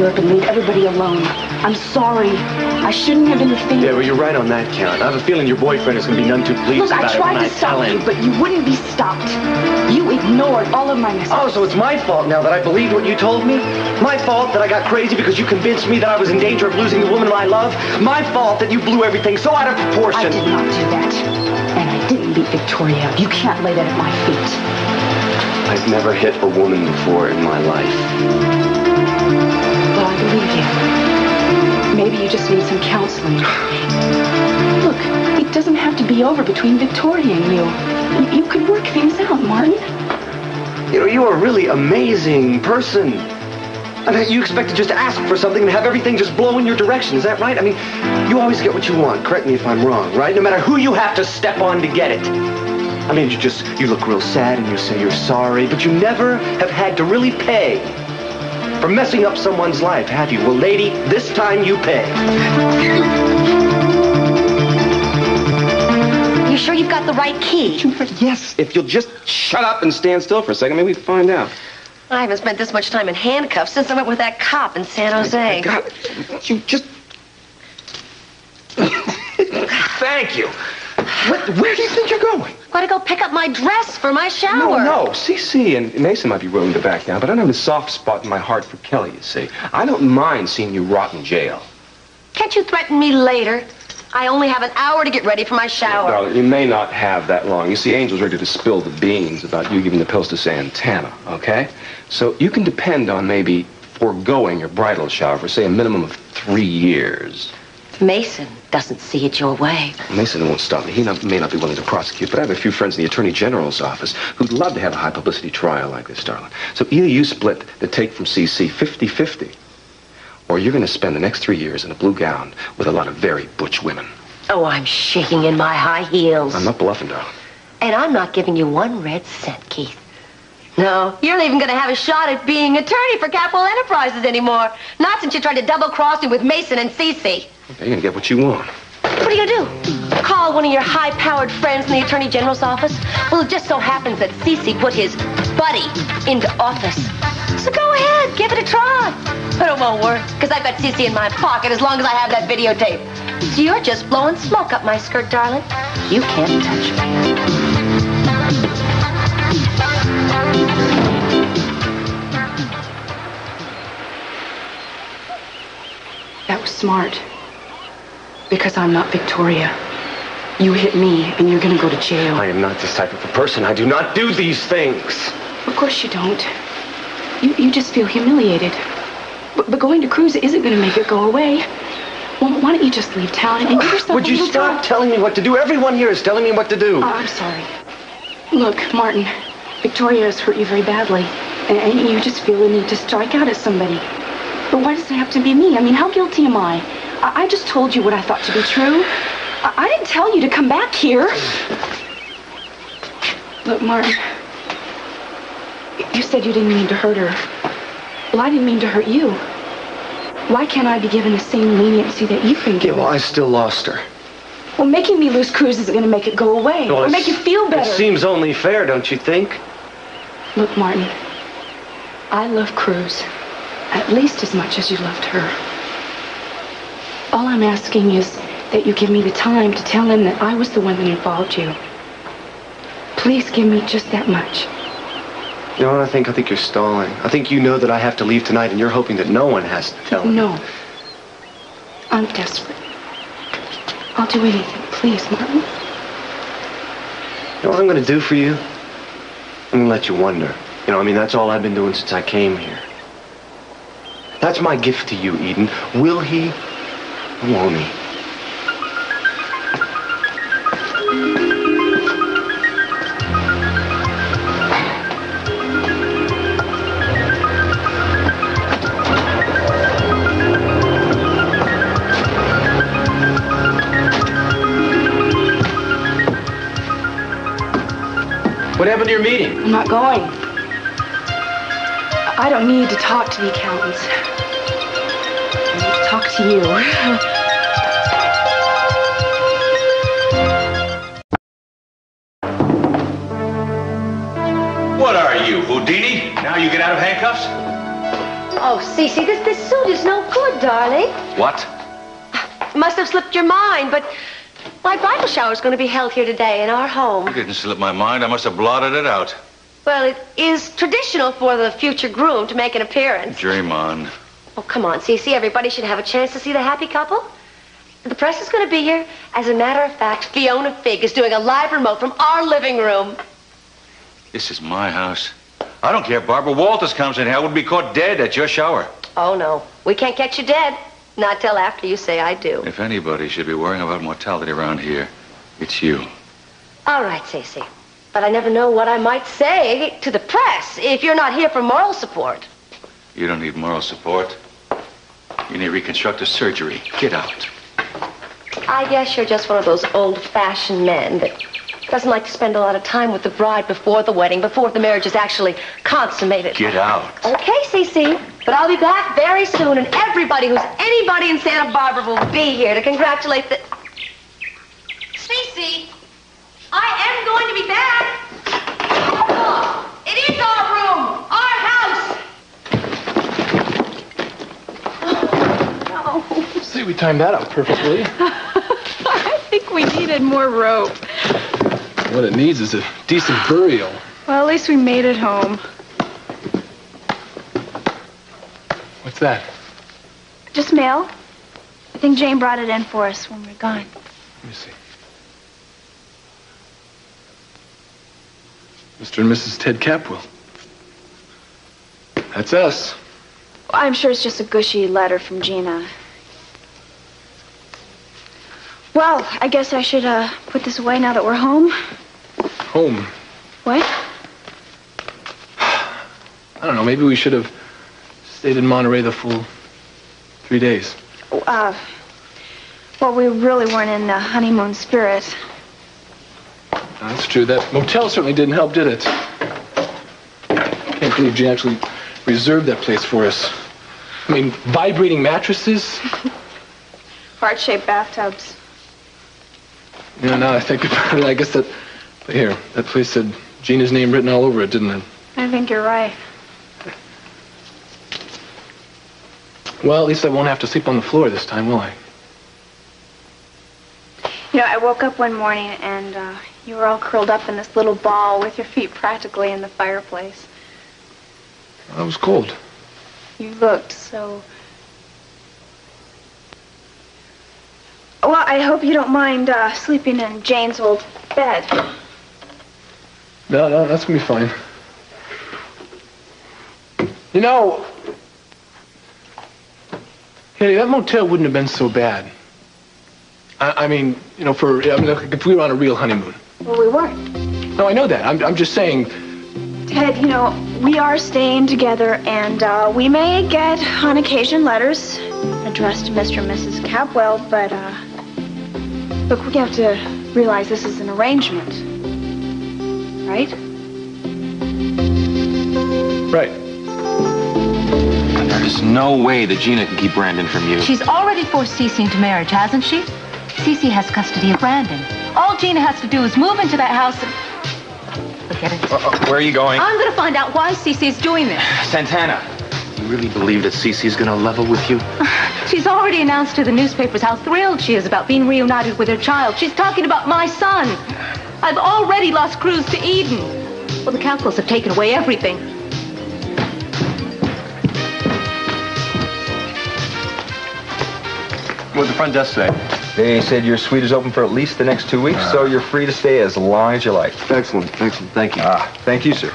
Europe and leave everybody alone. I'm sorry. I shouldn't have interfered. Yeah, well, you're right on that count. I have a feeling your boyfriend is going to be none too pleased Look, about I tried it when to stop you, him. but you wouldn't be stopped. You ignored all of my messages. Oh, so it's my fault now that I believed what you told me? My fault that I got crazy because you convinced me that I was in danger of losing the woman I love? My fault that you blew everything so out of proportion? I did not do that. And I didn't beat Victoria. You can't lay that at my feet. I've never hit a woman before in my life. Well, I believe you. Maybe you just need some counseling. Look, it doesn't have to be over between Victoria and you. You could work things out, Martin. You know, you're a really amazing person. I mean, you expect to just ask for something and have everything just blow in your direction. Is that right? I mean, you always get what you want. Correct me if I'm wrong, right? No matter who you have to step on to get it. I mean, you look real sad and you say you're sorry, but you never have had to really pay for messing up someone's life, have you? Well, lady, this time you pay. You sure you've got the right key? Yes, if you'll just shut up and stand still for a second, maybe we can find out. I haven't spent this much time in handcuffs since I went with that cop in San Jose. God, you just... Thank you. Where do you think you're going? Gotta go pick up my dress for my shower. No, CC and Mason might be willing to back down, but I don't have a soft spot in my heart for Kelly, you see. I don't mind seeing you rot in jail. Can't you threaten me later? I only have an hour to get ready for my shower. Darling, you may not have that long. You see, Angel's ready to spill the beans about you giving the pills to Santana, okay? So you can depend on maybe foregoing your bridal shower for, say, a minimum of 3 years. Mason doesn't see it your way. Mason won't stop me. He may not be willing to prosecute, but I have a few friends in the Attorney General's office who'd love to have a high-publicity trial like this, darling. So either you split the take from CC 50-50, or you're going to spend the next 3 years in a blue gown with a lot of very butch women. Oh, I'm shaking in my high heels. I'm not bluffing, darling. And I'm not giving you 1 red cent, Keith. No, you're not even going to have a shot at being attorney for Capwell Enterprises anymore. Not since you tried to double-cross me with Mason and Cece. Okay, you're going to get what you want. What are you going to do? Call one of your high-powered friends in the Attorney General's office? Well, it just so happens that Cece put his buddy into office. So go ahead, give it a try. But it won't work, because I've got Cece in my pocket as long as I have that videotape. So you're just blowing smoke up my skirt, darling. You can't touch me. That was smart. Because I'm not Victoria. You hit me, and you're gonna go to jail. I am not this type of a person. I do not do these things. Of course you don't. You just feel humiliated. But going to cruise isn't gonna make it go away. Well, why don't you just leave town and give yourself Would you stop telling me what to do? Everyone here is telling me what to do. I'm sorry. Look, Martin, Victoria has hurt you very badly. And you just feel the need to strike out at somebody. But why does it have to be me? I mean, how guilty am I? I just told you what I thought to be true. I didn't tell you to come back here. Look, Martin, you said you didn't mean to hurt her. Well, I didn't mean to hurt you. Why can't I be given the same leniency that you've been given? Yeah, well, I still lost her. Well, making me lose cruise isn't going to make it go away. Well, or make you feel better. It seems only fair, don't you think? Look, Martin, I love Cruz at least as much as you loved her. All I'm asking is that you give me the time to tell him that I was the one that involved you. Please give me just that much. You know what I think? I think you're stalling. I think you know that I have to leave tonight, and you're hoping that no one has to tell me. No. I'm desperate. I'll do anything. Please, Martin. You know what I'm going to do for you? I'm going to let you wonder. You know, I mean, that's all I've been doing since I came here. That's my gift to you, Eden. Will he or won't he? What happened to your meeting? I'm not going. I don't need to talk to the accountants. I need to talk to you. What are you, Houdini? Now you get out of handcuffs? Oh, Cece, this suit is no good, darling. What? It must have slipped your mind, but my bridal shower is going to be held here today in our home. It didn't slip my mind. I must have blotted it out. Well, it is traditional for the future groom to make an appearance. Dream on. Oh, come on, Cece. Everybody should have a chance to see the happy couple. The press is going to be here. As a matter of fact, Fiona Figg is doing a live remote from our living room. This is my house. I don't care if Barbara Walters comes in here. I would be caught dead at your shower. Oh, no. We can't catch you dead. Not till after you say I do. If anybody should be worrying about mortality around here, it's you. All right, Cece. But I never know what I might say to the press if you're not here for moral support. You don't need moral support. You need reconstructive surgery. Get out. I guess you're just one of those old-fashioned men that doesn't like to spend a lot of time with the bride before the wedding, before the marriage is actually consummated. Get out. Okay, Cece. But I'll be back very soon, and everybody who's anybody in Santa Barbara will be here to congratulate the... Cece, I am going to be back. Oh, it is our room, our house. Oh, see, we timed that out perfectly. I think we needed more rope. What it needs is a decent burial. Well, at least we made it home. What's that? Just mail. I think Jane brought it in for us when we're gone. Let me see. Mr. and Mrs. Ted Capwell. That's us. Well, I'm sure it's just a gushy letter from Gina. Well, I guess I should put this away now that we're home. Home? What? I don't know. Maybe we should have stayed in Monterey the full 3 days. Well, we really weren't in the honeymoon spirit. That's true. That motel certainly didn't help, did it? Can't believe Gina actually reserved that place for us. I mean, vibrating mattresses. Heart-shaped bathtubs. You know, now I think about it, I guess that... Here, that place had Gina's name written all over it, didn't it? I think you're right. Well, at least I won't have to sleep on the floor this time, will I? You know, I woke up one morning and you were all curled up in this little ball with your feet practically in the fireplace. I was cold. You looked so... Well, I hope you don't mind sleeping in Jane's old bed. No, that's gonna be fine. You know, Hayley, that motel wouldn't have been so bad. I mean, you know, if we were on a real honeymoon. Well, we weren't. No, I know that. I'm just saying. Ted, you know, we are staying together, and we may get, on occasion, letters addressed to Mr. and Mrs. Capwell, but, look, we have to realize this is an arrangement, right? Right. There's no way that Gina can keep Brandon from you. She's already forced Cece into marriage, hasn't she? Cece has custody of Brandon. All Gina has to do is move into that house and... Forget it. Where are you going? I'm going to find out why Cece's doing this. Santana. You really believe that Cece's gonna level with you? She's already announced to the newspapers how thrilled she is about being reunited with her child. She's talking about my son. I've already lost Cruz to Eden. Well, the Capwells have taken away everything. What did the front desk say? They said your suite is open for at least the next 2 weeks, so you're free to stay as long as you like. Excellent. Thank you. Thank you, sir.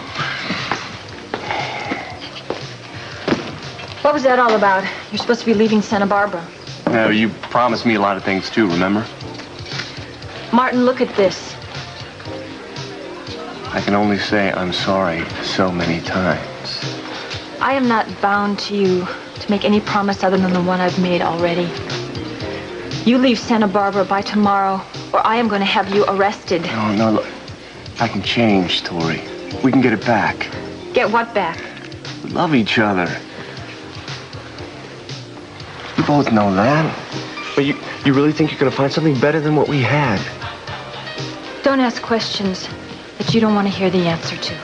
What was that all about? You're supposed to be leaving Santa Barbara. No, you promised me a lot of things, too, remember? Martin, look at this. I can only say I'm sorry so many times. I am not bound to you to make any promise other than the one I've made already. You leave Santa Barbara by tomorrow, or I am going to have you arrested. No, look. I can change, Tori. We can get it back. Get what back? We love each other. You both know that. But you really think you're going to find something better than what we had? Don't ask questions that you don't want to hear the answer to.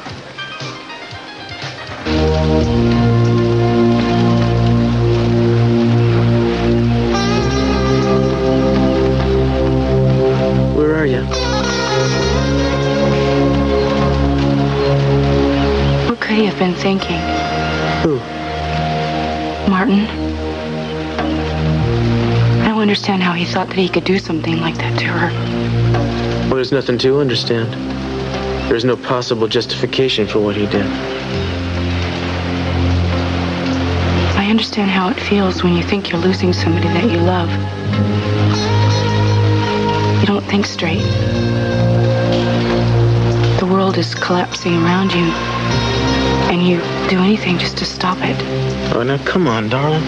are you? What could he have been thinking? Who? Martin. I don't understand how he thought that he could do something like that to her. Well, there's nothing to understand. There's no possible justification for what he did. I understand how it feels when you think you're losing somebody that you love. You don't think straight. The world is collapsing around you, and you do anything just to stop it. Oh, now come on, darling.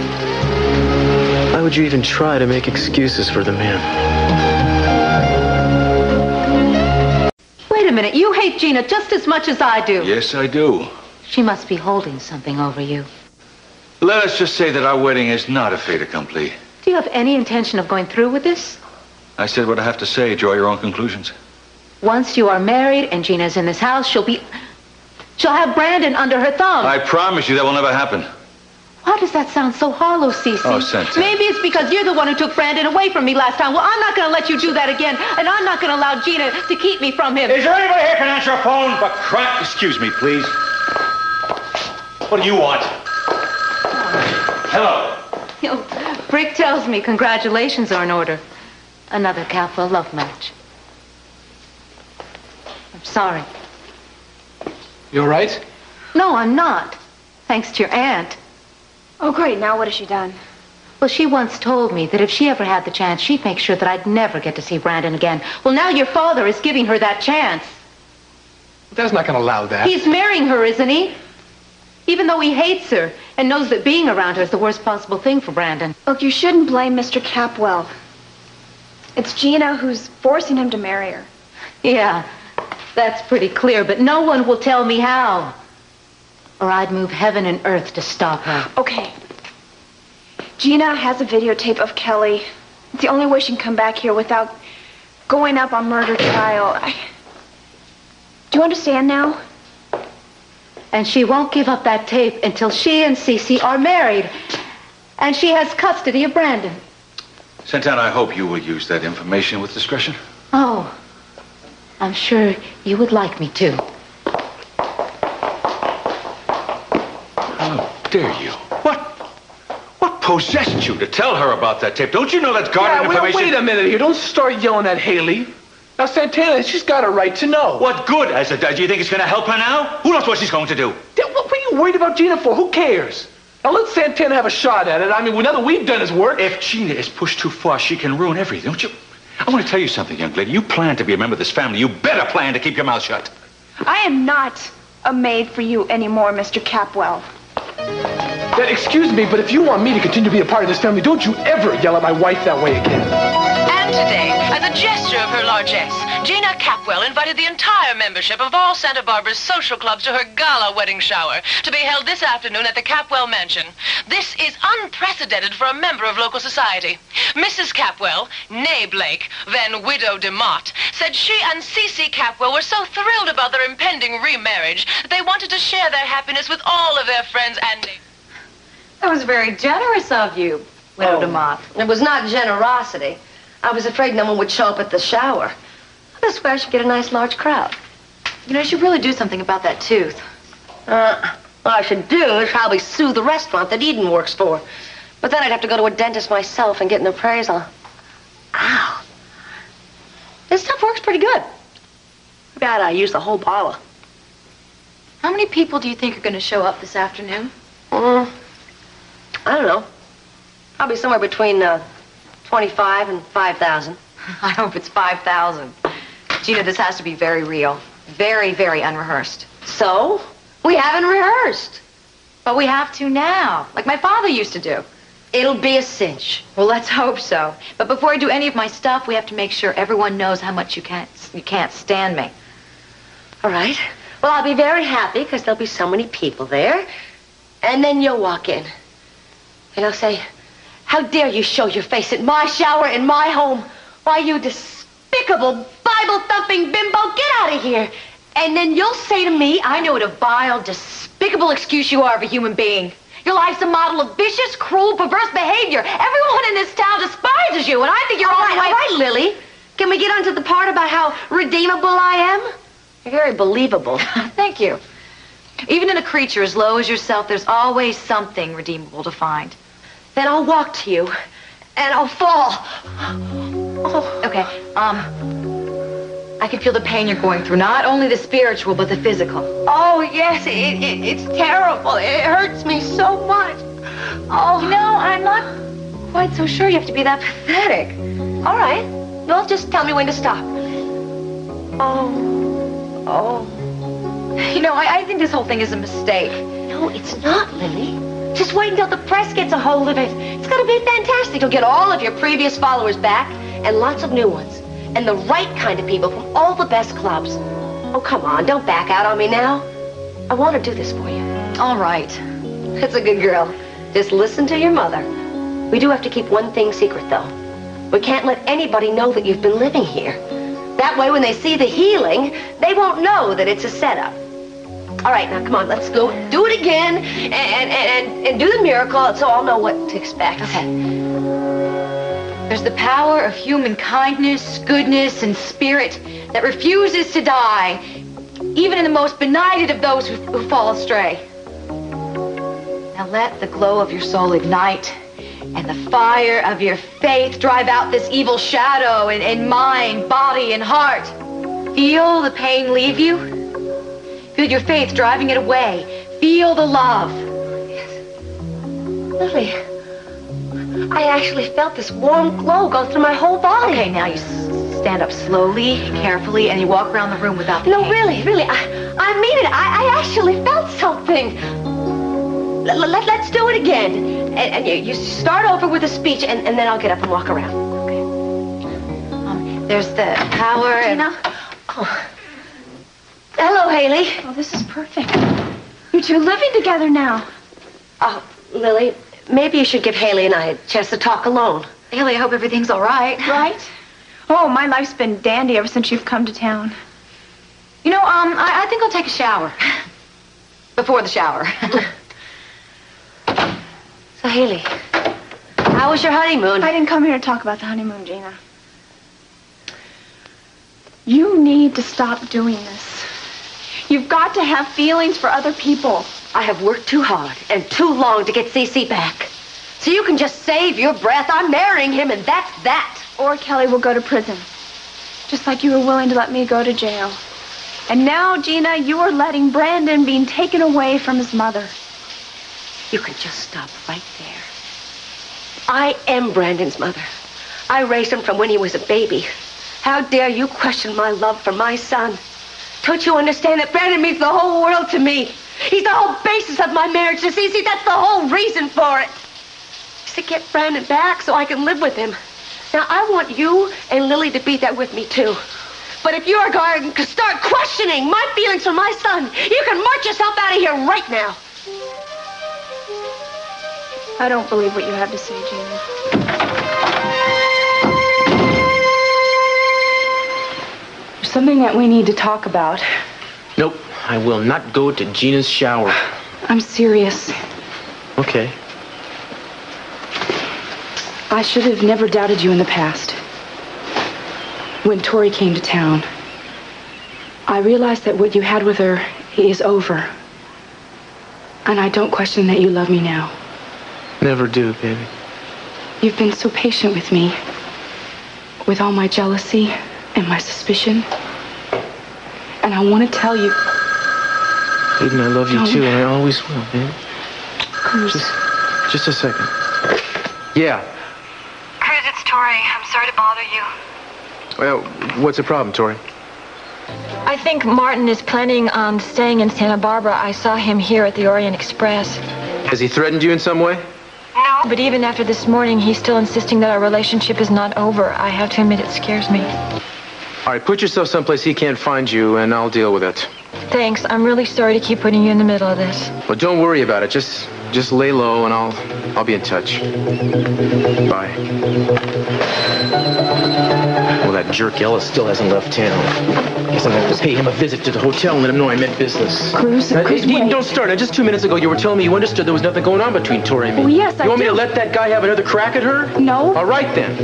Why would you even try to make excuses for the man? Wait a minute, you hate Gina just as much as I do. Yes, I do. She must be holding something over you. Let us just say that our wedding is not a fait accompli. Do you have any intention of going through with this? I said what I have to say. Draw your own conclusions. Once you are married and Gina's in this house, she'll have Brandon under her thumb. I promise you that will never happen. Why does that sound so hollow, Cece? Oh, Santana. Maybe it's because you're the one who took Brandon away from me last time. Well, I'm not going to let you do that again, and I'm not going to allow Gina to keep me from him. Is there anybody here can answer a phone? But crap, excuse me, please. What do you want? Hello. You know, Brick tells me congratulations are in order. Another Capwell love match. I'm sorry. You all right? No, I'm not. Thanks to your aunt. Oh, great. Now what has she done? Well, she once told me that if she ever had the chance, she'd make sure that I'd never get to see Brandon again. Well, now your father is giving her that chance. Dad's not going to allow that. He's marrying her, isn't he? Even though he hates her and knows that being around her is the worst possible thing for Brandon. Look, you shouldn't blame Mr. Capwell. It's Gina who's forcing him to marry her. Yeah, that's pretty clear, but no one will tell me how. Or I'd move heaven and earth to stop her. Okay. Gina has a videotape of Kelly. It's the only way she can come back here without going up on murder trial. Do you understand now? And she won't give up that tape until she and Cece are married. And she has custody of Brandon. Santana, I hope you will use that information with discretion. Oh, I'm sure you would like me to. How dare you? What possessed you to tell her about that tape? Don't you know that's guarded information? Wait a minute here. Don't start yelling at Hayley. Now, Santana, she's got a right to know. What good has it done? Do you think it's going to help her now? Who knows what she's going to do? What are you worried about Gina for? Who cares? Now, let Santana have a shot at it. I mean, now that we've done his work. If Gina is pushed too far, she can ruin everything, don't you? I want to tell you something, young lady. You plan to be a member of this family. You better plan to keep your mouth shut. I am not a maid for you anymore, Mr. Capwell. Excuse me, but if you want me to continue to be a part of this family, don't you ever yell at my wife that way again. And today, as a gesture of her largesse, Gina Capwell invited the entire membership of all Santa Barbara's social clubs to her gala wedding shower to be held this afternoon at the Capwell Mansion. This is unprecedented for a member of local society. Mrs. Capwell, née Blake, then widow DeMott, said she and Cece Capwell were so thrilled about their impending remarriage that they wanted to share their happiness with all of their friends and neighbors. That was very generous of you, Widow DeMott. It was not generosity. I was afraid no one would show up at the shower. This way I should get a nice large crowd. You know, you should really do something about that tooth. What I should do is probably sue the restaurant that Eden works for. But then I'd have to go to a dentist myself and get an appraisal. Ow. This stuff works pretty good. Too bad I used the whole bottle. How many people do you think are going to show up this afternoon? I don't know. Probably somewhere between 25 and 5,000. I hope it's 5,000. Gina, this has to be very real. Very, very unrehearsed. So? We haven't rehearsed. But we have to now, like my father used to do. It'll be a cinch. Well, let's hope so. But before I do any of my stuff, we have to make sure everyone knows how much you can't stand me. All right. Well, I'll be very happy because there'll be so many people there. And then you'll walk in. And I'll say, how dare you show your face at my shower in my home? Why, you despicable, Bible-thumping bimbo, get out of here. And then you'll say to me, I know what a vile, despicable excuse you are of a human being. Your life's a model of vicious, cruel, perverse behavior. Everyone in this town despises you, and I think you're all right, Lily. Can we get on to the part about how redeemable I am? You're very believable. Thank you. Even in a creature as low as yourself, there's always something redeemable to find. Then I'll walk to you, and I'll fall. Oh. Okay, I can feel the pain you're going through, not only the spiritual, but the physical. Oh, yes, it's terrible. It hurts me so much. Oh. You know, I'm not quite so sure you have to be that pathetic. All right. Well, just tell me when to stop. Oh. You know, I think this whole thing is a mistake. No, it's not, Lily. Just wait until the press gets a hold of it. It's going to be fantastic. You'll get all of your previous followers back and lots of new ones. And the right kind of people from all the best clubs. Oh, come on. Don't back out on me now. I want to do this for you. All right. That's a good girl. Just listen to your mother. We do have to keep one thing secret, though. We can't let anybody know that you've been living here. That way, when they see the healing, they won't know that it's a setup. All right, now, come on, let's go do it again and do the miracle so I'll know what to expect. Okay. There's the power of human kindness, goodness, and spirit that refuses to die, even in the most benighted of those who fall astray. Now let the glow of your soul ignite and the fire of your faith drive out this evil shadow in mind, body, and heart. Feel the pain leave you. Feel your faith driving it away. Feel the love. Yes. Lily, I actually felt this warm glow go through my whole body. Okay, now you stand up slowly, carefully, and you walk around the room without the No, pain. really, I mean it. I actually felt something. Let's do it again. And you start over with a speech, and then I'll get up and walk around. Okay. There's the power Gina? Oh. Hello, Hayley. Oh, this is perfect. You two living together now. Oh, Lily, maybe you should give Hayley and I a chance to talk alone. Hayley, I hope everything's all right. Right? Oh, my life's been dandy ever since you've come to town. You know, I think I'll take a shower. Before the shower. So, Hayley, how was your honeymoon? I didn't come here to talk about the honeymoon, Gina. You need to stop doing this. You've got to have feelings for other people. I have worked too hard and too long to get CC back. So you can just save your breath. I'm marrying him, and that's that. Or Kelly will go to prison. Just like you were willing to let me go to jail. And now, Gina, you are letting Brandon being taken away from his mother. You can just stop right there. I am Brandon's mother. I raised him from when he was a baby. How dare you question my love for my son? Don't you understand that Brandon means the whole world to me? He's the whole basis of my marriage to Cece. That's the whole reason for it. Is to get Brandon back so I can live with him. Now, I want you and Lily to be there with me, too. But if you're going to start questioning my feelings for my son, you can march yourself out of here right now. I don't believe what you have to say, Gina. There's something that we need to talk about. Nope, I will not go to Gina's shower. I'm serious. Okay. I should have never doubted you in the past. When Tori came to town, I realized that what you had with her is over. And I don't question that you love me now. Never do, baby. You've been so patient with me, with all my jealousy and my suspicion. And I want to tell you... Aiden, I love you too, and I always will, baby. Cruz. Just a second. Yeah. Cruz, it's Tori. I'm sorry to bother you. Well, what's the problem, Tori? I think Martin is planning on staying in Santa Barbara. I saw him here at the Orient Express. Has he threatened you in some way? No. But even after this morning, he's still insisting that our relationship is not over. I have to admit, it scares me. All right, put yourself someplace he can't find you, and I'll deal with it. Thanks. I'm really sorry to keep putting you in the middle of this. Well, don't worry about it. Just lay low, and I'll be in touch. Bye. Well, that jerk Ellis still hasn't left town. Guess I'm gonna have to pay him a visit to the hotel and let him know I meant business. Cruz, Cruz, wait. Don't start. Now, just 2 minutes ago, you were telling me you understood there was nothing going on between Tori and me. Well, yes, I You want me do. to let that guy have another crack at her? No. All right, then.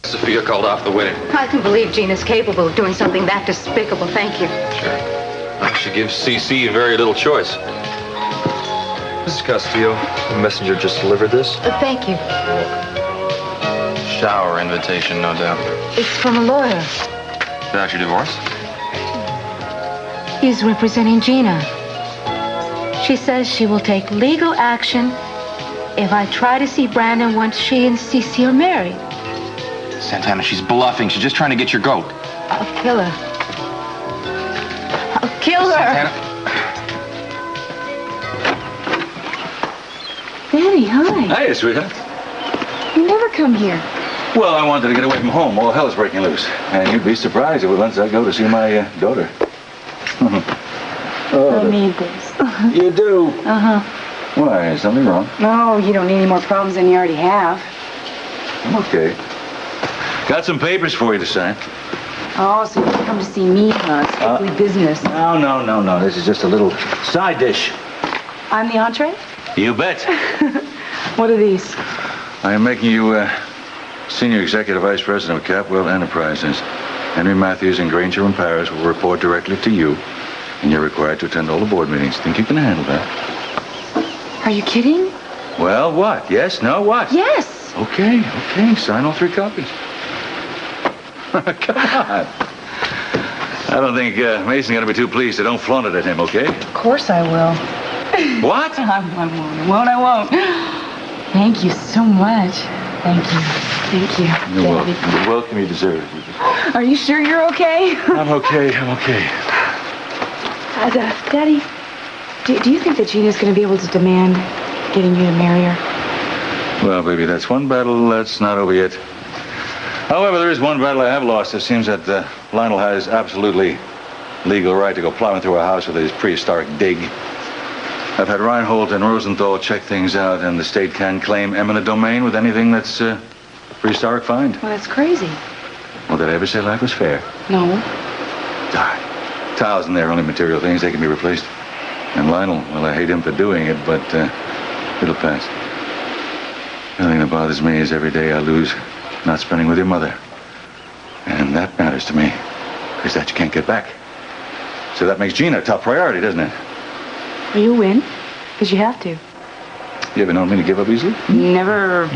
Sophia called off the wedding. I can believe Gina's capable of doing something that despicable. Thank you. Sure. She gives CC very little choice. Mrs. Castillo, the messenger just delivered this. Thank you. Shower invitation, no doubt. It's from a lawyer. About your divorce? He's representing Gina. She says she will take legal action if I try to see Brandon once she and Cece are married. Santana, she's bluffing. She's just trying to get your goat. I'll kill her. I'll kill her. Santana. Daddy, hi. Hiya, sweetheart. You never come here. Well, I wanted to get away from home. All hell's breaking loose. And you'd be surprised if once I go to see my daughter. I need this. You do? Uh-huh. Why, is something wrong? No, you don't need any more problems than you already have. I'm okay. Got some papers for you to sign. Oh, so you come to see me, huh? Strictly business. No. This is just a little side dish. I'm the entree? You bet. What are these? I am making you Senior Executive Vice President of Capwell Enterprises. Henry Matthews and Granger and Paris will report directly to you, and you're required to attend all the board meetings. Think you can handle that? Are you kidding? Well, what? Yes? No? What? Yes. Okay. Sign all 3 copies. Come on. I don't think Mason's going to be too pleased, so don't flaunt it at him, okay? Of course I will. What? I won't. Thank you so much. Thank you. You're welcome. You're welcome. You deserve it. Are you sure you're okay? I'm okay. Daddy, do you think that Gina's going to be able to demand getting you to marry her? Well, baby, that's one battle that's not over yet. However, there is one battle I have lost. It seems that Lionel has absolutely legal right to go plowing through our house with his prehistoric dig. I've had Reinhold and Rosenthal check things out, and the state can claim eminent domain with anything that's prehistoric find. Well, that's crazy. Well, did I ever say life was fair? No. Tiles in there are only material things. They can be replaced. And Lionel, well, I hate him for doing it, but it'll pass. The only thing that bothers me is every day I lose not spending with your mother. And that matters to me, because that you can't get back. So that makes Gina a top priority, doesn't it? Well, you win, because you have to. You ever known me to give up easily? Never.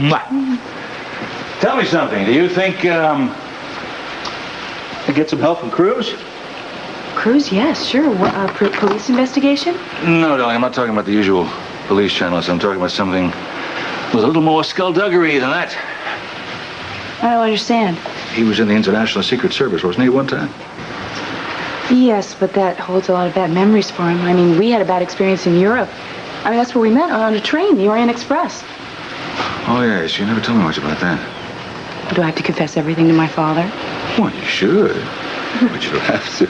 Tell me something. Do you think I get some help from Cruz? Cruz, yes, sure. What, police investigation? No, darling, I'm not talking about the usual police channels. I'm talking about something with a little more skullduggery than that. I don't understand. He was in the International Secret Service, wasn't he, one time? Yes, but that holds a lot of bad memories for him. I mean, we had a bad experience in Europe. I mean, that's where we met, on a train, the Orient Express. Oh, yes. You never told me much about that. Do I have to confess everything to my father? Well, you should. But you don't have to.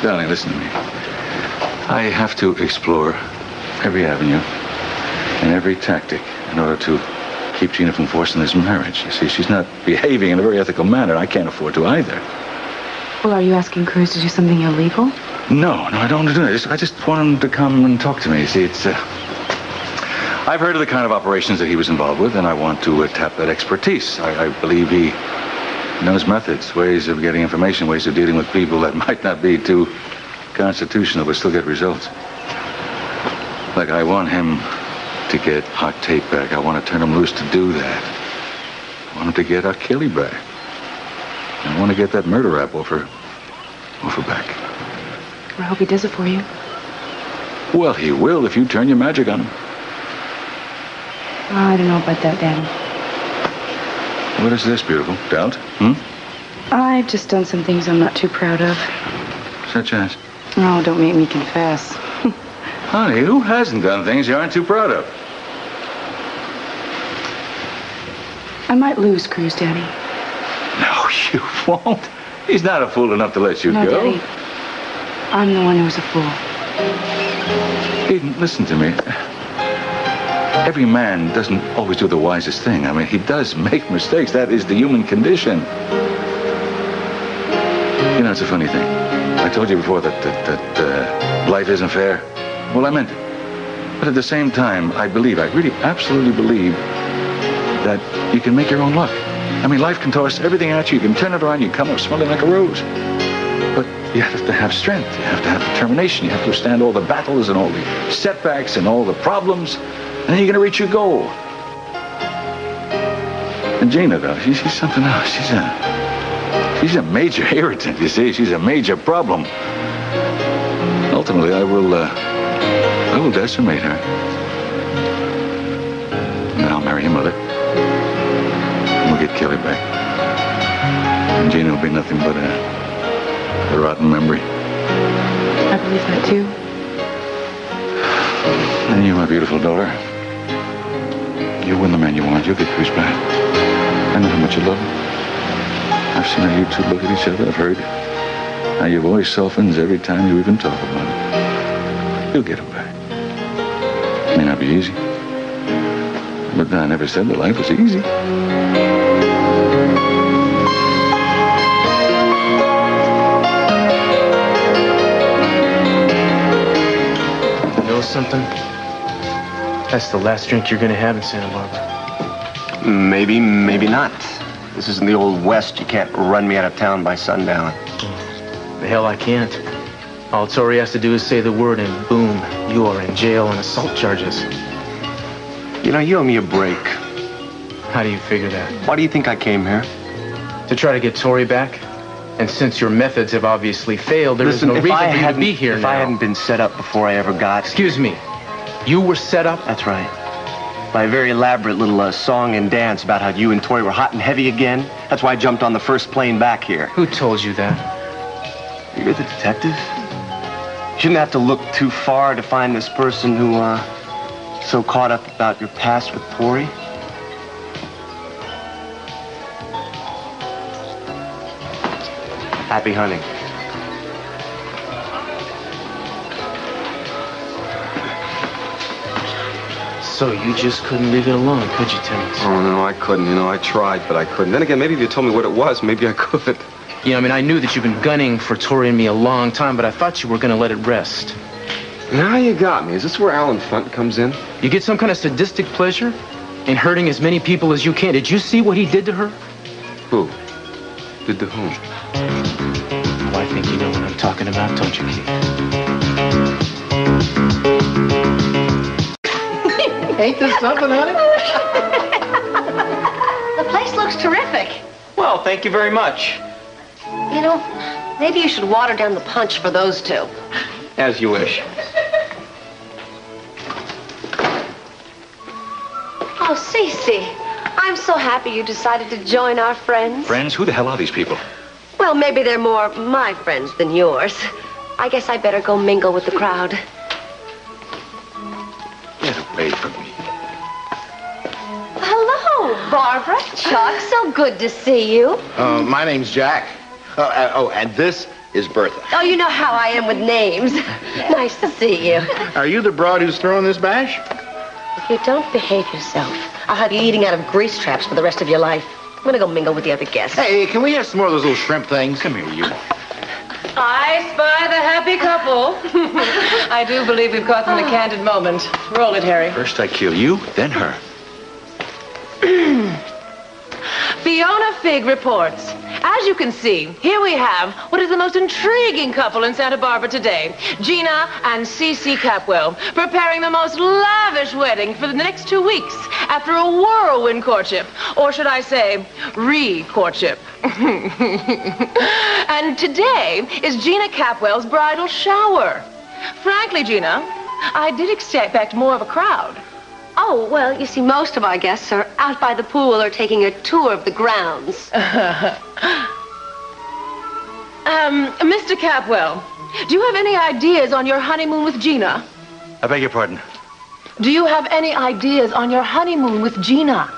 Darling, listen to me. I have to explore every avenue and every tactic in order to keep Gina from forcing this marriage. You see, she's not behaving in a very ethical manner. I can't afford to either. Well, are you asking Cruz to do something illegal? No, I don't want to do that. I just want him to come and talk to me. You see, it's... I've heard of the kind of operations that he was involved with, and I want to tap that expertise. I believe he knows methods, ways of getting information, ways of dealing with people that might not be too constitutional, but still get results. Like, I want him to get our tape back. I want to turn him loose to do that. I want him to get our Kelly back. I want to get that murder rap off her back. I hope he does it for you. Well, he will if you turn your magic on him. Oh, I don't know about that, Daddy. What is this, beautiful? Doubt? I've just done some things I'm not too proud of. Such as? Oh, don't make me confess. Honey, who hasn't done things you aren't too proud of? I might lose Cruz, Daddy. No, you won't. He's not a fool enough to let you No, go. Daddy. I'm the one who's a fool. Eden, listen to me. Every man doesn't always do the wisest thing. I mean, he does make mistakes. That is the human condition. You know, it's a funny thing. I told you before that life isn't fair. Well, I meant it. But at the same time, I really absolutely believe that you can make your own luck. I mean, life can toss everything at you. You can turn it around. You come up smelling like a rose. But you have to have strength. You have to have determination. You have to withstand all the battles and all the setbacks and all the problems. And then you're going to reach your goal. And Gina, though, she's something else. She's a major irritant, you see. She's a major problem. Ultimately, I will decimate her. And then I'll marry your mother. And we'll get Kelly back. And Gina will be nothing but a rotten memory. I believe that, too. And you, my beautiful daughter. You'll win the man you want. You'll get Chris back. I know how much you love him. I've seen how you two look at each other. I've heard how your voice softens every time you even talk about it. You'll get him back. It may not be easy. But I never said that life was easy. You know something? That's the last drink you're gonna have in Santa Barbara. Maybe, maybe not. This isn't the old West. You can't run me out of town by sundown. The hell I can't. All Tori has to do is say the word and boom, you are in jail on assault charges. You know, you owe me a break. How do you figure that? Why do you think I came here? To try to get Tori back? And since your methods have obviously failed, there is no reason for you to be here now. If I hadn't been set up before I ever got... Excuse me. You were set up? That's right. By a very elaborate little song and dance about how you and Tori were hot and heavy again. That's why I jumped on the first plane back here. Who told you that? You're the detective. You shouldn't have to look too far to find this person who, so caught up about your past with Tori. Happy hunting. So you just couldn't leave it alone, could you, Timmons? Oh, no, I couldn't. You know, I tried, but I couldn't. Then again, maybe if you told me what it was, maybe I could. Yeah, I mean, I knew that you've been gunning for Tori and me a long time, but I thought you were going to let it rest. Now you got me. Is this where Alan Funt comes in? You get some kind of sadistic pleasure in hurting as many people as you can. Did you see what he did to her? Who? Did to whom? Oh, I think you know what I'm talking about, don't you, Keith? Ain't this something, honey? The place looks terrific. Well, thank you very much. You know, maybe you should water down the punch for those two. As you wish. Oh, Cece, I'm so happy you decided to join our friends. Friends? Who the hell are these people? Well, maybe they're more my friends than yours. I guess I better go mingle with the crowd. Get away from me. Hello, Barbara. Chuck, so good to see you. My name's Jack. And this is Bertha. Oh, you know how I am with names. Nice to see you. Are you the broad who's throwing this bash? If you don't behave yourself, I'll have you eating out of grease traps for the rest of your life. I'm gonna go mingle with the other guests. Hey, can we have some more of those little shrimp things? Come here, you. I spy the happy couple. I do believe we've caught them in a candid moment. Roll it, Harry. First I kill you, then her. Fiona Figg reports. As you can see, here we have what is the most intriguing couple in Santa Barbara today. Gina and C.C. Capwell, preparing the most lavish wedding for the next 2 weeks after a whirlwind courtship. Or should I say, re-courtship. And today is Gina Capwell's bridal shower. Frankly, Gina, I did expect more of a crowd. Oh, well, you see, most of our guests are out by the pool or taking a tour of the grounds. Mr. Capwell, do you have any ideas on your honeymoon with Gina? I beg your pardon? Do you have any ideas on your honeymoon with Gina?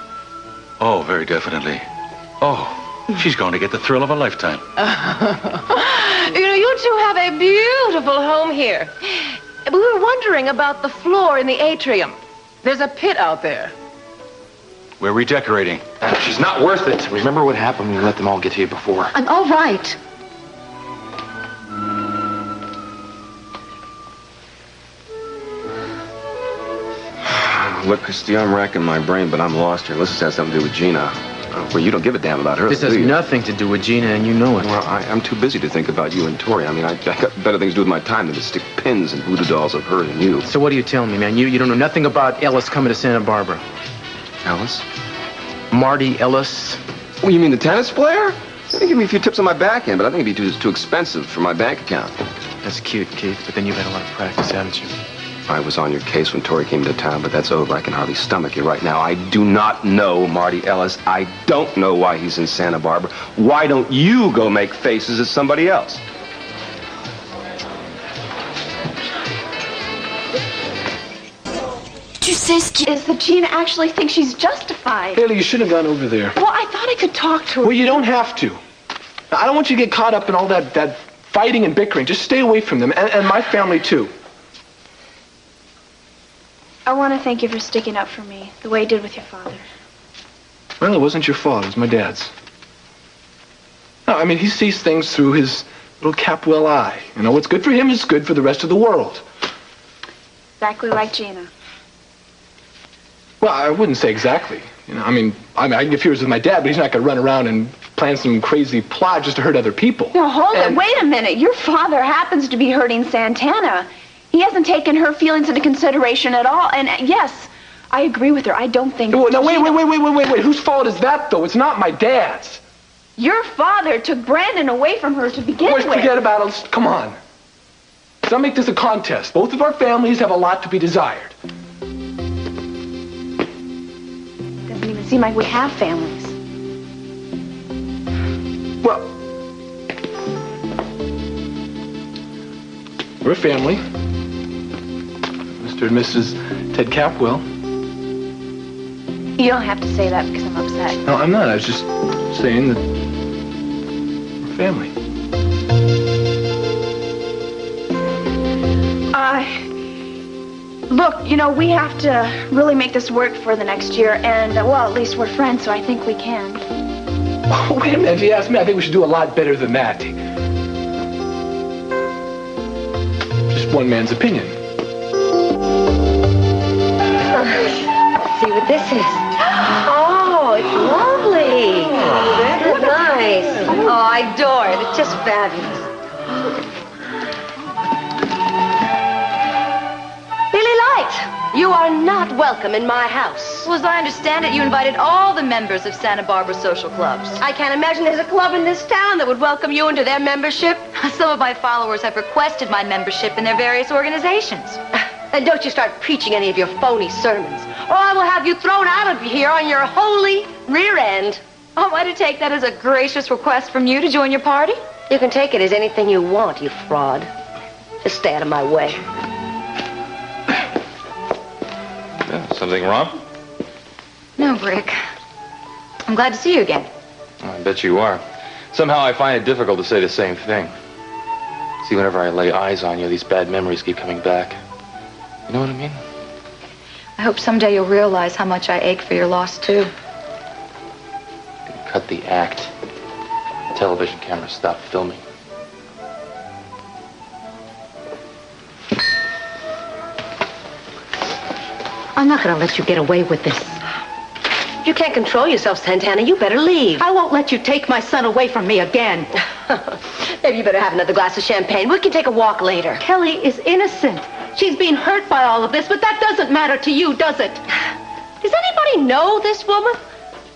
Oh, very definitely. Oh, she's going to get the thrill of a lifetime. You know, you two have a beautiful home here. We were wondering about the floor in the atrium. There's a pit out there. We're redecorating. She's not worth it. Remember what happened when you let them all get to you before? I'm all right. Look, Christy, I'm racking my brain, but I'm lost here. Unless this has something to do with Gina. Well, you don't give a damn about her. This has nothing to do with Gina, and you know it. Well, I'm too busy to think about you and Tori. I mean, I got better things to do with my time than to stick pins and voodoo dolls of her and you. So what are you telling me, man? You don't know nothing about Ellis coming to Santa Barbara. Ellis? Marty Ellis. Oh, you mean the tennis player? They give me a few tips on my backhand, but I think it'd be too expensive for my bank account. That's cute, Keith, but then you've had a lot of practice, haven't you? I was on your case when Tori came to town, but that's over. I can hardly stomach you right now. I do not know Marty Ellis. I don't know why he's in Santa Barbara. Why don't you go make faces at somebody else? Tu sais ce qui is that Gina actually thinks she's justified. Hayley, you shouldn't have gone over there. Well, I thought I could talk to her. Well, you don't have to. I don't want you to get caught up in all that fighting and bickering. Just stay away from them, and my family, too. I want to thank you for sticking up for me, the way you did with your father. Well, it wasn't your fault. It was my dad's. No, I mean, he sees things through his little Capwell eye. You know, what's good for him is good for the rest of the world. Exactly like Gina. Well, I wouldn't say exactly. You know, I mean, I can get furious with my dad, but he's not going to run around and plan some crazy plot just to hurt other people. Now, hold it. Wait a minute. Your father happens to be hurting Santana. He hasn't taken her feelings into consideration at all. And yes, I agree with her. I don't think... Well, now, wait. Whose fault is that, though? It's not my dad's. Your father took Brandon away from her to begin with. Forget about it. Come on. Let's not make this a contest. Both of our families have a lot to be desired. Doesn't even seem like we have families. Well, we're a family. Mr. and Mrs. Ted Capwell. You don't have to say that because I'm upset. No, I'm not. I was just saying that we're family. Look, you know, we have to really make this work for the next year, and, well, at least we're friends, so I think we can. Oh, wait a minute. If you ask me, I think we should do a lot better than that. Just one man's opinion. See what this is. Oh, it's lovely. Oh, that is nice. Oh, I adore it. It's just fabulous. Billy Light, you are not welcome in my house. Well, as I understand it, you invited all the members of Santa Barbara social clubs. I can't imagine there's a club in this town that would welcome you into their membership. Some of my followers have requested my membership in their various organizations. And don't you start preaching any of your phony sermons, or I will have you thrown out of here on your holy rear end. Oh, am I to take that as a gracious request from you to join your party? You can take it as anything you want, you fraud. Just stay out of my way. Something wrong? No, Brick. I'm glad to see you again. I bet you are. Somehow I find it difficult to say the same thing. See, whenever I lay eyes on you, these bad memories keep coming back. You know what I mean? I hope someday you'll realize how much I ache for your loss, too. Cut the act. The television camera stopped filming. I'm not going to let you get away with this. If you can't control yourself, Santana, you better leave. I won't let you take my son away from me again. Maybe you better have another glass of champagne. We can take a walk later. Kelly is innocent. She's being hurt by all of this, but that doesn't matter to you, does it? Does anybody know this woman?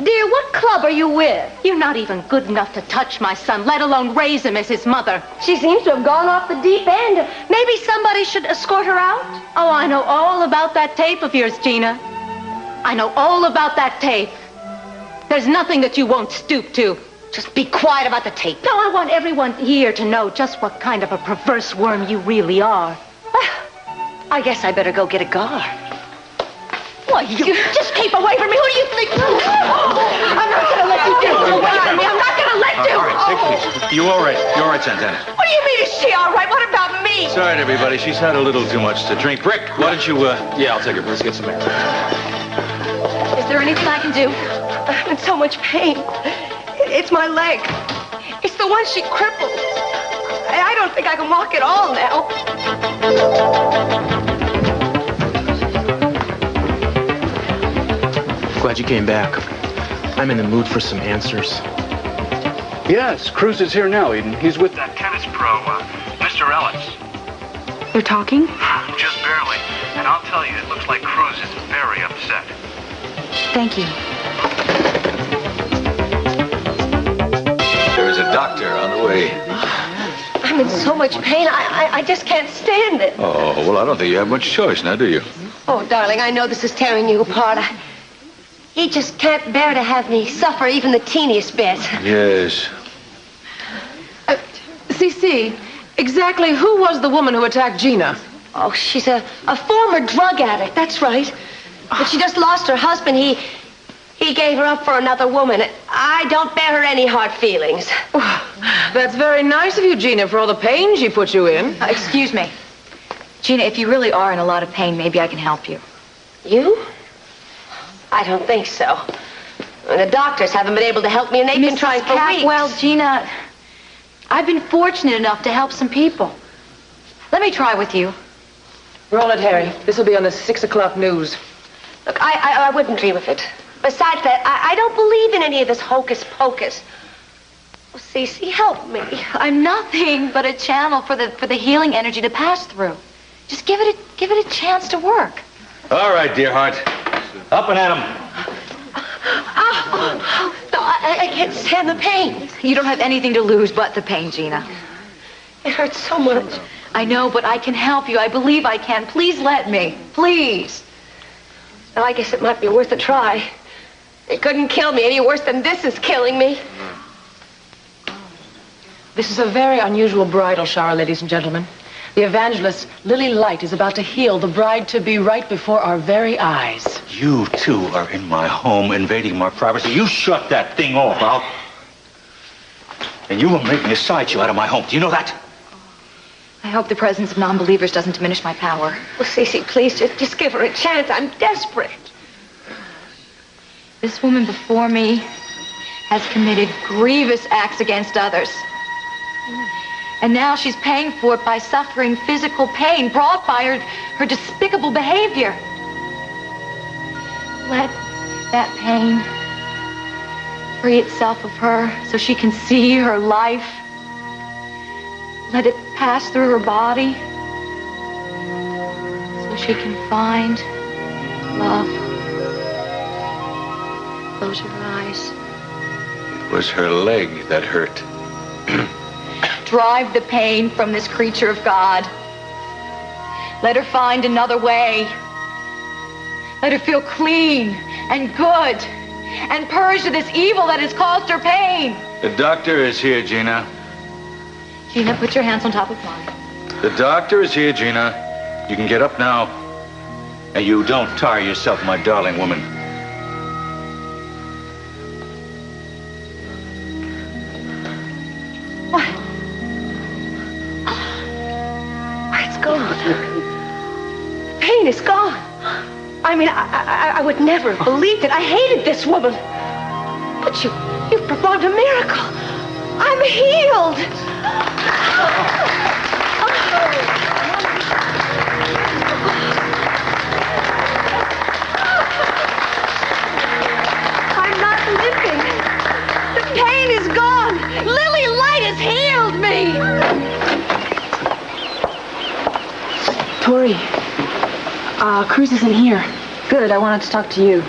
Dear, what club are you with? You're not even good enough to touch my son, let alone raise him as his mother. She seems to have gone off the deep end. Maybe somebody should escort her out? Oh, I know all about that tape of yours, Gina. I know all about that tape. There's nothing that you won't stoop to. Just be quiet about the tape. No, I want everyone here to know just what kind of a perverse worm you really are. I guess I better go get a guard. Why, you just keep away from me. Who do you think? I'm not going to let you get away from me. I'm not going to let you. You all right? You all right, Santana? What do you mean, is she all right? What about me? Sorry, everybody. She's had a little too much to drink. Rick, why don't you, Yeah, I'll take her. Let's get some air. Is there anything I can do? I'm in so much pain. It's my leg. It's the one she crippled. I don't think I can walk at all now. Glad you came back. I'm in the mood for some answers. Yes, Cruz is here now, Eden. He's with that tennis pro, Mr. Ellis. They're talking? Just barely. And I'll tell you, it looks like Cruz is very upset. Thank you. There is a doctor on the way. I'm in so much pain, I just can't stand it. Oh, well, I don't think you have much choice now, do you? Oh, darling, I know this is tearing you apart. He just can't bear to have me suffer even the teeniest bit. Yes. CC, exactly who was the woman who attacked Gina? Oh, she's a former drug addict, that's right. But she just lost her husband. He gave her up for another woman. I don't bear her any hard feelings. That's very nice of you, Gina, for all the pain she put you in. Excuse me. Gina, if you really are in a lot of pain, maybe I can help you. You? I don't think so. The doctors haven't been able to help me, and they've been trying for weeks. Well, Gina, I've been fortunate enough to help some people. Let me try with you. Roll it, Harry. This will be on the 6 o'clock news. Look, I wouldn't dream of it. Besides that, I don't believe in any of this hocus pocus. Oh, Cece, help me. I'm nothing but a channel for the healing energy to pass through. Just give it a chance to work. All right, dear heart. Up and at him. No, I can't stand the pain. You don't have anything to lose but the pain, Gina. It hurts so much. I know, but I can help you. I believe I can. Please let me. Please. Well, I guess it might be worth a try. It couldn't kill me any worse than this is killing me. This is a very unusual bridal shower, ladies and gentlemen. The evangelist, Lily Light, is about to heal the bride-to-be right before our very eyes. You two are in my home, invading my privacy. You shut that thing off, and you will make me a sideshow out of my home. Do you know that? I hope the presence of non-believers doesn't diminish my power. Well, Cece, please, just give her a chance. I'm desperate. This woman before me has committed grievous acts against others. And now she's paying for it by suffering physical pain brought by her despicable behavior. Let that pain free itself of her so she can see her life. Let it pass through her body so she can find love. Close her eyes. It was her leg that hurt. Drive the pain from this creature of God. Let her find another way. Let her feel clean and good and purged of this evil that has caused her pain. The doctor is here, Gina. Gina, put your hands on top of mine. The doctor is here, Gina. You can get up now. And you don't tire yourself, my darling woman. What? It's gone. Pain is gone. I mean, I would never have believed it. I hated this woman. But you've performed a miracle. I'm healed. I'm not living. The pain is gone. Lily Light has healed me. Tori, Cruz isn't here. Good, I wanted to talk to you.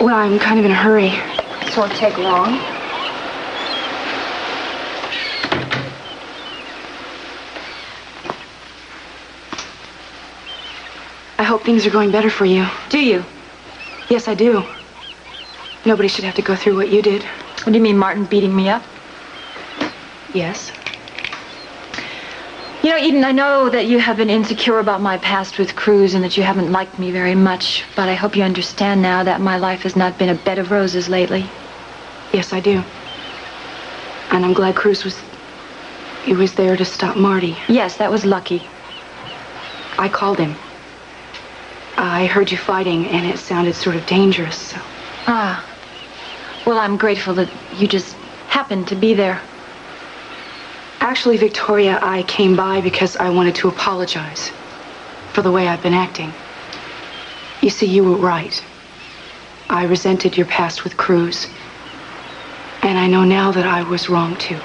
Well, I'm kind of in a hurry. This won't take long. I hope things are going better for you. Do you? Yes, I do. Nobody should have to go through what you did. What do you mean, Martin beating me up? Yes. You know, Eden, I know that you have been insecure about my past with Cruz and that you haven't liked me very much, but I hope you understand now that my life has not been a bed of roses lately. Yes, I do. And I'm glad Cruz was there to stop Marty. Yes, that was lucky. I called him. I heard you fighting, and it sounded sort of dangerous, so... Ah. Well, I'm grateful that you just happened to be there. Actually, Victoria, I came by because I wanted to apologize for the way I've been acting. You see, you were right. I resented your past with Cruz. And I know now that I was wrong, too.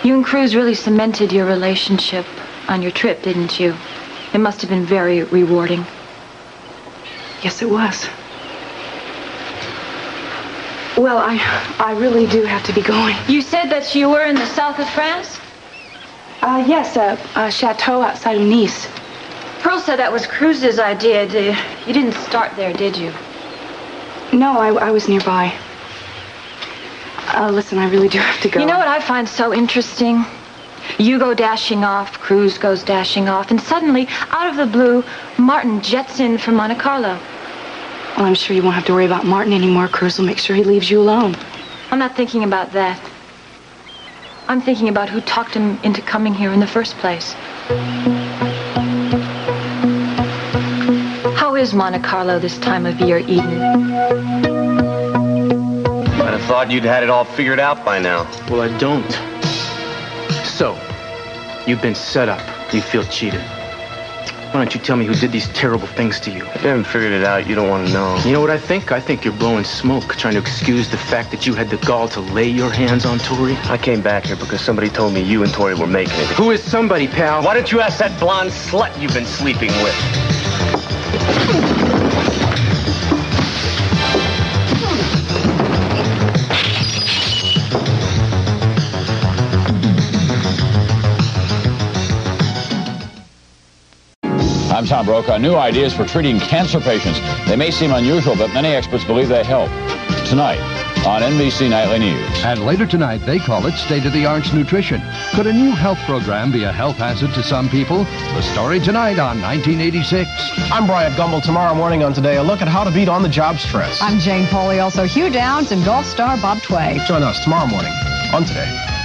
You and Cruz really cemented your relationship on your trip, didn't you? It must have been very rewarding. Yes, it was. Well, I really do have to be going. You said that you were in the south of France? Yes, a chateau outside of Nice. Pearl said that was Cruz's idea. You didn't start there, did you? No, I was nearby. Listen, I really do have to go. You know what I find so interesting? You go dashing off, Cruz goes dashing off, and suddenly, out of the blue, Martin jets in from Monte-Carlo. Well, I'm sure you won't have to worry about Martin anymore. Cruz will make sure he leaves you alone. I'm not thinking about that. I'm thinking about who talked him into coming here in the first place. How is Monte-Carlo this time of year, Eden? I'd have thought you'd had it all figured out by now. Well, I don't. So, you've been set up. You feel cheated. Why don't you tell me who did these terrible things to you? If you haven't figured it out, you don't want to know. You know what I think? I think you're blowing smoke, trying to excuse the fact that you had the gall to lay your hands on Tori. I came back here because somebody told me you and Tori were making it. Who is somebody, pal? Why don't you ask that blonde slut you've been sleeping with? I'm Tom Brokaw. New ideas for treating cancer patients. They may seem unusual, but many experts believe they help. Tonight on NBC Nightly News. And later tonight, they call it state-of-the-art nutrition. Could a new health program be a health hazard to some people? The story tonight on 1986. I'm Brian Gumbel. Tomorrow morning on Today, a look at how to beat on-the-job stress. I'm Jane Poley. Also, Hugh Downs and golf star Bob Tway. Join us tomorrow morning on Today.